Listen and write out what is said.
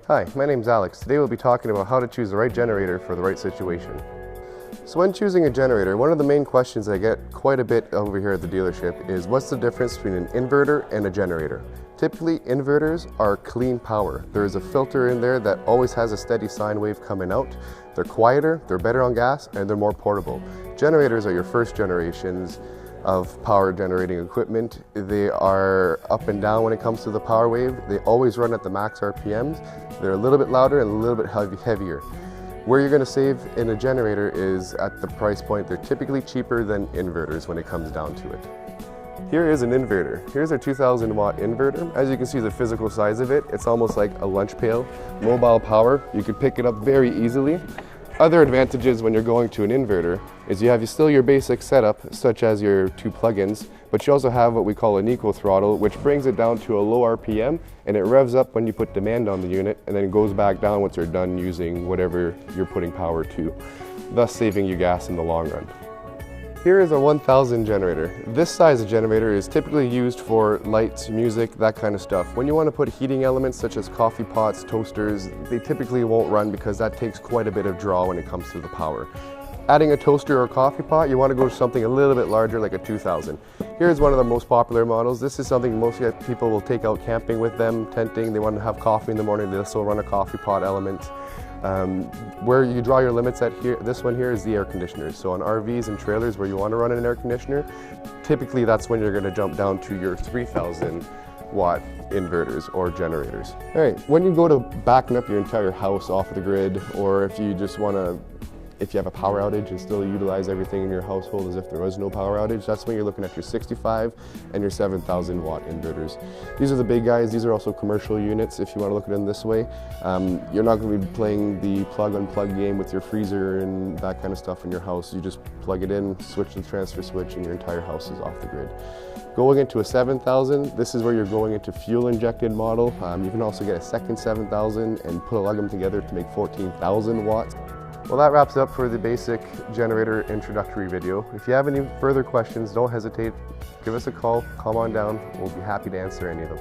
Hi, my name's Alex. Today we'll be talking about how to choose the right generator for the right situation. So when choosing a generator, one of the main questions I get quite a bit over here at the dealership is what's the difference between an inverter and a generator? Typically, inverters are clean power. There is a filter in there that always has a steady sine wave coming out. They're quieter, they're better on gas, and they're more portable. Generators are your first generations of power generating equipment. They are up and down when it comes to the power wave. They always run at the max RPMs. They're a little bit louder and a little bit heavier. Where you're going to save in a generator is at the price point. They're typically cheaper than inverters when it comes down to it. Here is an inverter. Here's a 2000 watt inverter. As you can see the physical size of it, it's almost like a lunch pail. Mobile power, you can pick it up very easily. Other advantages when you're going to an inverter is you have still your basic setup, such as your two plugins, but you also have what we call an eco throttle, which brings it down to a low RPM, and it revs up when you put demand on the unit, and then goes back down once you're done using whatever you're putting power to, thus saving you gas in the long run. Here is a 1000 generator. This size of generator is typically used for lights, music, that kind of stuff. When you want to put heating elements such as coffee pots, toasters, they typically won't run because that takes quite a bit of draw when it comes to the power. Adding a toaster or a coffee pot, you want to go to something a little bit larger like a 2000. Here's one of the most popular models. This is something most people will take out camping with them, tenting. They want to have coffee in the morning. They also run a coffee pot element. Where you draw your limits at here, this one here is the air conditioner. So on RVs and trailers where you want to run an air conditioner, typically that's when you're going to jump down to your 3000 watt inverters or generators. All right, when you go to backing up your entire house off the grid, or if you just want to, if you have a power outage and still utilize everything in your household as if there was no power outage, that's when you're looking at your 65 and your 7000 watt inverters. These are the big guys. These are also commercial units if you want to look at them this way. You're not going to be playing the plug-unplug game with your freezer and that kind of stuff in your house. You just plug it in, switch the transfer switch, and your entire house is off the grid. Going into a 7000, this is where you're going into fuel injected model. You can also get a second 7000 and plug them together to make 14,000 watts. Well, that wraps up for the basic generator introductory video. If you have any further questions, don't hesitate. Give us a call, come on down. We'll be happy to answer any of them.